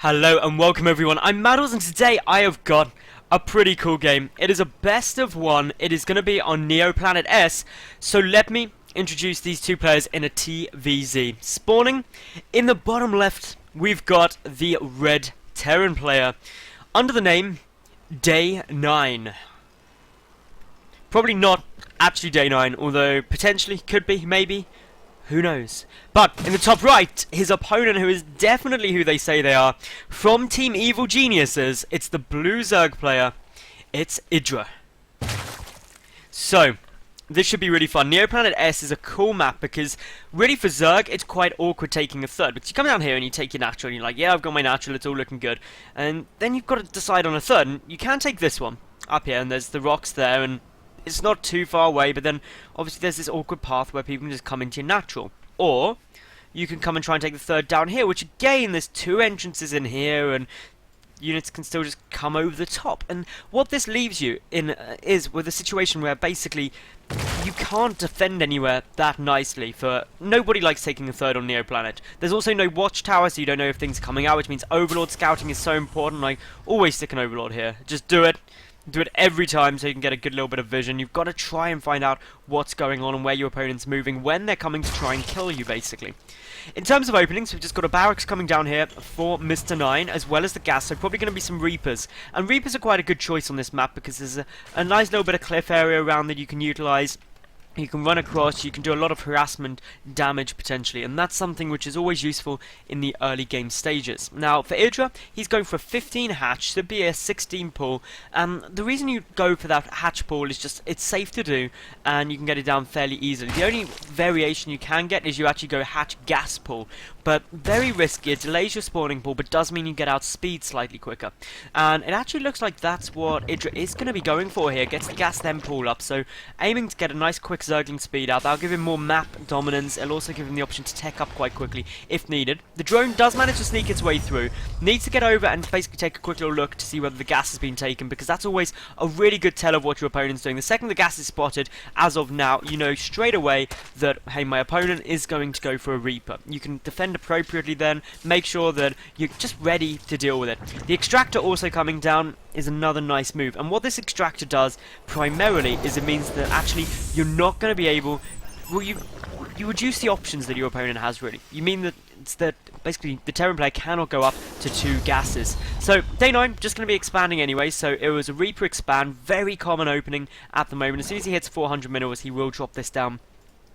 Hello and welcome everyone, I'm Madals and today I have got a pretty cool game. It is a best of one, it is going to be on Neo Planet S, so let me introduce these two players in a TVZ. Spawning in the bottom left, we've got the red Terran player under the name DayNine. Probably not actually DayNine, although potentially could be, maybe. Who knows? But in the top right, his opponent, who is definitely who they say they are, from Team Evil Geniuses, it's the blue Zerg player, it's IdrA. So, this should be really fun. Neoplanet S is a cool map because, really for Zerg, it's quite awkward taking a third. Because you come down here and you take your natural, and you're like, yeah, I've got my natural, it's all looking good. And then you've got to decide on a third, and you can take this one up here, and there's the rocks there, and it's not too far away, but then obviously there's this awkward path where people can just come into your natural. Or you can come and try and take the third down here, which again, there's two entrances in here, and units can still just come over the top. And what this leaves you in is with a situation where basically you can't defend anywhere that nicely, for nobody likes taking a third on Neoplanet. There's also no watchtower, so you don't know if things are coming out, which means Overlord scouting is so important. I always stick an Overlord here. Just do it. Do it every time so you can get a good little bit of vision. You've got to try and find out what's going on and where your opponent's moving when they're coming to try and kill you, basically. In terms of openings, we've just got a barracks coming down here for Mr. 9, as well as the gas, so probably going to be some Reapers. And Reapers are quite a good choice on this map because there's a nice little bit of cliff area around that you can utilize. You can run across, you can do a lot of harassment damage potentially, and that's something which is always useful in the early game stages. Now for IdrA, he's going for a 15 hatch, should be a 16 pull. The reason you go for that hatch pull is just it's safe to do and you can get it down fairly easily. The only variation you can get is you actually go hatch gas pull, but very risky. It delays your spawning pull, but does mean you get out speed slightly quicker. And it actually looks like that's what IdrA is going to be going for here. Gets the gas then pull up, so aiming to get a nice quick Zergling speed out. That'll give him more map dominance. It'll also give him the option to tech up quite quickly if needed. The drone does manage to sneak its way through. Needs to get over and basically take a quick little look to see whether the gas has been taken, because that's always a really good tell of what your opponent's doing. The second the gas is spotted, as of now, you know straight away that, hey, my opponent is going to go for a Reaper. You can defend appropriately then, make sure that you're just ready to deal with it. The extractor also coming down is another nice move, and what this extractor does primarily is it means that actually you're not going to be able, well, you reduce the options that your opponent has, really. You mean that it's that basically the Terran player cannot go up to 2 gases. So DayNine just going to be expanding anyway, so it was a Reaper expand, very common opening at the moment. As soon as he hits 400 minerals, he will drop this down.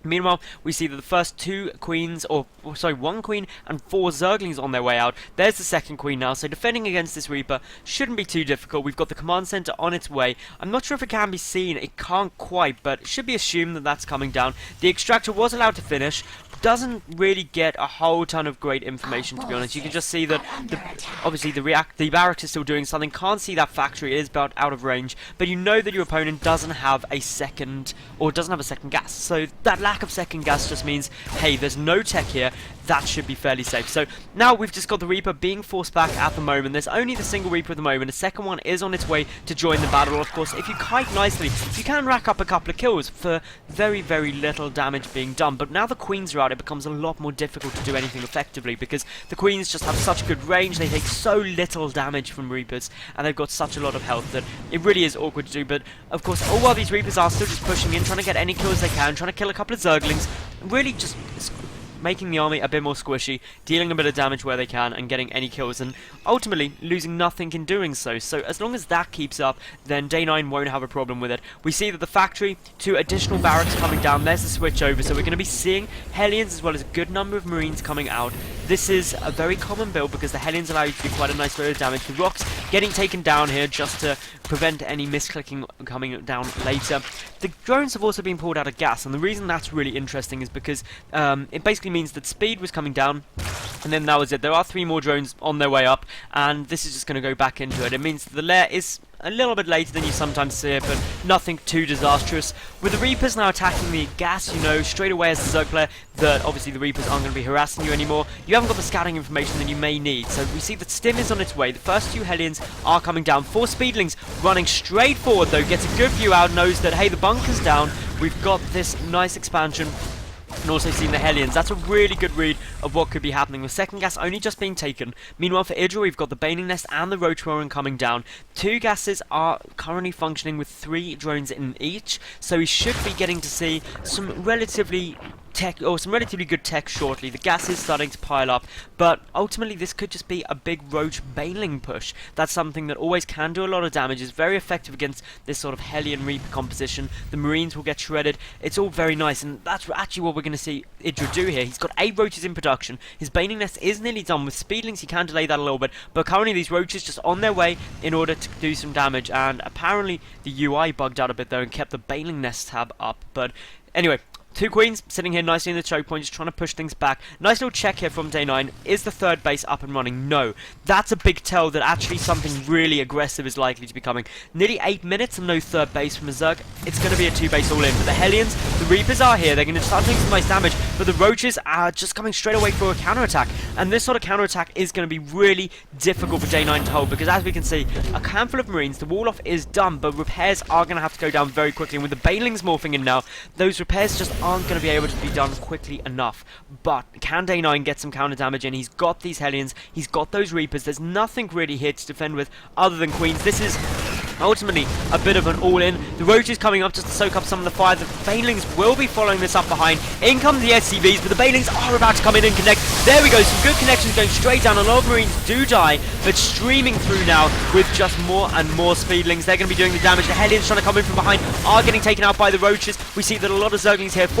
Meanwhile, we see that the first 2 queens, or sorry, 1 queen and 4 Zerglings on their way out. There's the second queen now, so defending against this Reaper shouldn't be too difficult. We've got the command center on its way. I'm not sure if it can be seen, it can't quite, but it should be assumed that that's coming down. The extractor was allowed to finish. Doesn't really get a whole ton of great information, to be honest. You can just see that obviously the barracks is still doing something. Can't see that factory, it is about out of range, but you know that your opponent doesn't have a second, or doesn't have a second gas. So that lack of second gas just means, hey, there's no tech here. That should be fairly safe. So now we've just got the Reaper being forced back at the moment. There's only the single Reaper at the moment. The second one is on its way to join the battle. Of course, if you kite nicely, you can rack up a couple of kills for very, very little damage being done. But now the queens are out, it becomes a lot more difficult to do anything effectively, because the queens just have such good range. They take so little damage from Reapers, and they've got such a lot of health that it really is awkward to do. But of course, all while these Reapers are still just pushing in, trying to get any kills they can, trying to kill a couple of Zerglings, really just making the army a bit more squishy, dealing a bit of damage where they can, and getting any kills, and ultimately losing nothing in doing so. So as long as that keeps up, then DayNine won't have a problem with it. We see that the factory, 2 additional barracks coming down, there's the switch over, so we're going to be seeing Hellions as well as a good number of Marines coming out. This is a very common build because the Hellions allow you to do quite a nice load of damage. The rocks getting taken down here just to prevent any misclicking coming down later. The drones have also been pulled out of gas, and the reason that's really interesting is because it basically means that speed was coming down, and then that was it. There are 3 more drones on their way up, and this is just going to go back into it. It means that the lair is a little bit later than you sometimes see it, but nothing too disastrous. With the Reapers now attacking the gas, you know straight away as a Zerg player that obviously the Reapers aren't going to be harassing you anymore. You haven't got the scouting information that you may need, so we see that Stim is on its way. The first 2 Hellions are coming down. 4 Speedlings running straight forward though, gets a good view out, knows that hey, the bunker's down. We've got this nice expansion and also seeing the Hellions. That's a really good read of what could be happening, with second gas only just being taken. Meanwhile for IdrA, we've got the Baning Nest and the Roach Warren coming down. 2 gases are currently functioning with 3 drones in each, so we should be getting to see some relatively good tech shortly. The gas is starting to pile up, but ultimately this could just be a big Roach Baneling push. That's something that always can do a lot of damage, is very effective against this sort of Hellion Reaper composition. The Marines will get shredded. It's all very nice, and that's actually what we're going to see IdrA do here. He's got 8 Roaches in production. His Baning Nest is nearly done. With Speedlings he can delay that a little bit, but currently these Roaches just on their way in order to do some damage, and apparently the UI bugged out a bit though and kept the Baneling Nest tab up. But anyway, 2 Queens sitting here nicely in the choke point, just trying to push things back. Nice little check here from DayNine. Is the 3rd base up and running? No. That's a big tell that actually something really aggressive is likely to be coming. Nearly 8 minutes and no 3rd base from a Zerg. It's going to be a 2 base all in. But the Hellions, the Reapers are here. They're going to start doing some nice damage. But the Roaches are just coming straight away for a counterattack. And this sort of counterattack is going to be really difficult for DayNine to hold, because as we can see, a handful of Marines, the wall off is done, but repairs are going to have to go down very quickly. And with the Banelings morphing in now, those repairs just aren't going to be able to be done quickly enough. But can DayNine get some counter damage in? He's got these Hellions, he's got those Reapers. There's nothing really here to defend with other than Queens. This is ultimately a bit of an all-in. The Roach is coming up just to soak up some of the fire. The Banelings will be following this up behind. In come the SCVs, but the Banelings are about to come in and connect. There we go, some good connections going straight down. A lot of Marines do die, but streaming through now with just more and more Speedlings. They're going to be doing the damage. The Hellions trying to come in from behind are getting taken out by the Roaches. We see that a lot of Zerglings here. 6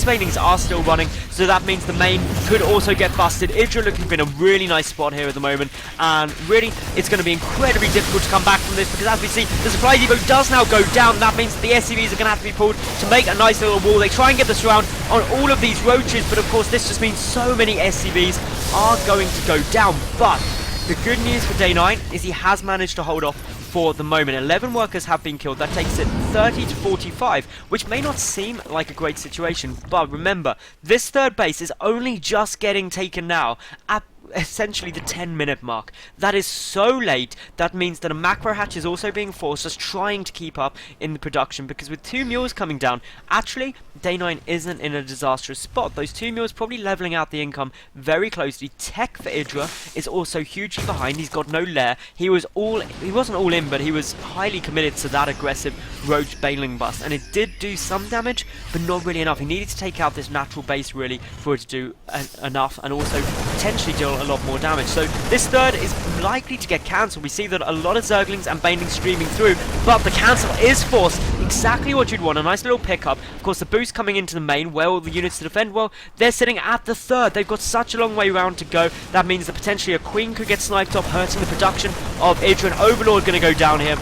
Banelings are still running, so that means the main could also get busted. IdrA looking in a really nice spot here at the moment, and really it's going to be incredibly difficult to come back from this, because as we see, the supply depot does now go down. That means the SCVs are going to have to be pulled to make a nice little wall. They try and get the surround on all of these Roaches, but of course this just means so many SCVs are going to go down. But the good news for DayNine is he has managed to hold off for the moment. 11 workers have been killed. That takes it 30 to 45, which may not seem like a great situation, but remember, this 3rd base is only just getting taken now at essentially the 10-minute mark. That is so late. That means that a macro hatch is also being forced, just trying to keep up in the production, because with 2 mules coming down, actually DayNine isn't in a disastrous spot. Those 2 mules probably leveling out the income very closely. Tech for IdrA is also hugely behind. He's got no lair. He wasn't all in, but he was highly committed to that aggressive Roach Baneling bust, and it did do some damage, but not really enough. He needed to take out this natural base really for it to do enough, and also potentially deal a lot more damage. So this 3rd is likely to get cancelled. We see that a lot of Zerglings and Banelings streaming through, but the cancel is forced. Exactly what you'd want. A nice little pickup. Of course, the boost coming into the main. Where will the units to defend? Well, they're sitting at the 3rd. They've got such a long way around to go. That means that potentially a Queen could get sniped off, hurting the production of IdrA. And Overlord going to go down here.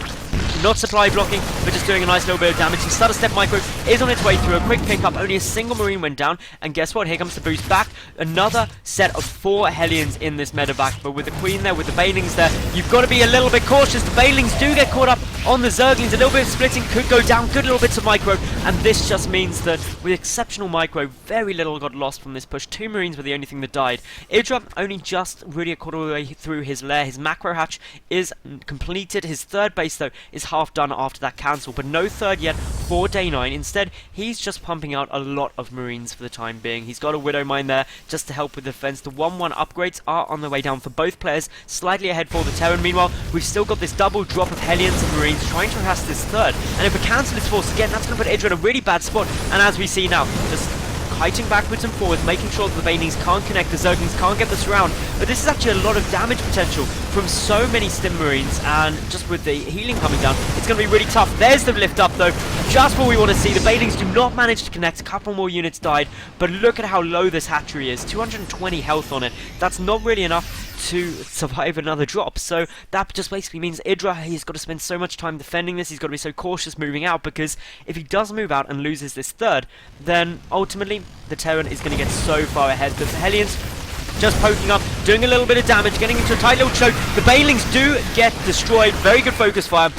Not supply blocking, but just doing a nice little bit of damage. The Stutter Step Micro is on its way through. A quick pickup. Only a single Marine went down. And guess what? Here comes the boost back. Another set of 4 Hellions in this medevac. But with the Queen there, with the Banelings there, you've got to be a little bit cautious. The Banelings do get caught up on the Zerglings. A little bit of splitting could go down. Good little bits of micro. And this just means that with exceptional micro, very little got lost from this push. 2 Marines were the only thing that died. IdrA only just really a quarter of the way through his lair. His macro hatch is completed. His 3rd base, though, is half done after that cancel, but no 3rd yet for DayNine. Instead, he's just pumping out a lot of Marines for the time being. He's got a Widow Mine there just to help with defense. The 1-1 upgrades are on their way down for both players, slightly ahead for the Terran. Meanwhile, we've still got this double drop of Hellions and Marines trying to harass this 3rd, and if a cancel is forced again, that's going to put IdrA in a really bad spot. And as we see now, just kiting backwards and forwards, making sure that the Banelings can't connect, the Zerglings can't get the surround. But this is actually a lot of damage potential from so many Stim Marines, and just with the healing coming down, it's going to be really tough. There's the lift up though, just what we want to see. The Banelings do not manage to connect, a couple more units died, but look at how low this hatchery is, 220 health on it. That's not really enough to survive another drop, so that just basically means IdrA, he's got to spend so much time defending this, he's got to be so cautious moving out, because if he does move out and loses this 3rd, then ultimately the Terran is going to get so far ahead. The Hellions just poking up, doing a little bit of damage, getting into a tight little choke. The Banelings do get destroyed, very good focus fire,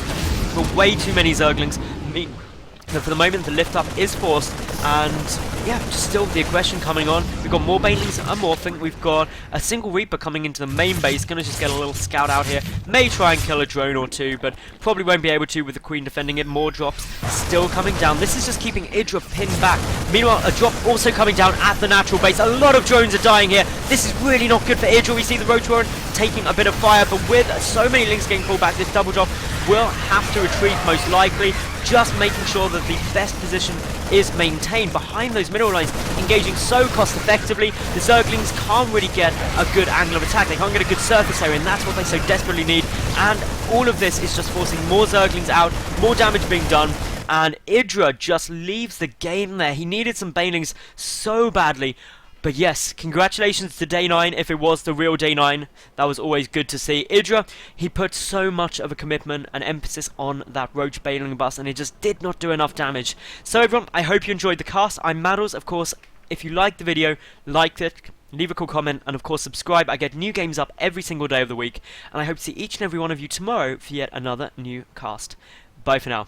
but way too many Zerglings. But for the moment, the lift up is forced, and yeah, just still the aggression coming on. We've got more Banelings and morphing. We've got a single Reaper coming into the main base. Gonna just get a little scout out here. May try and kill a drone or two, but probably won't be able to with the Queen defending it. More drops still coming down. This is just keeping IdrA pinned back. Meanwhile, a drop also coming down at the natural base. A lot of drones are dying here. This is really not good for IdrA. We see the Rotoran taking a bit of fire, but with so many links getting pulled back, this double drop will have to retreat most likely. Just making sure that the best position is maintained behind those middle lines, engaging so cost effectively. The Zerglings can't really get a good angle of attack. They can't get a good surface area, and that's what they so desperately need. And all of this is just forcing more Zerglings out, more damage being done, and IdrA just leaves the game there. He needed some Banelings so badly. But yes, congratulations to DayNine if it was the real DayNine. That was always good to see. IdrA, he put so much of a commitment and emphasis on that Roach Baneling bus, and it just did not do enough damage. So everyone, I hope you enjoyed the cast. I'm Madals, of course. If you liked the video, like it, leave a cool comment, and of course subscribe. I get new games up every single day of the week, and I hope to see each and every one of you tomorrow for yet another new cast. Bye for now.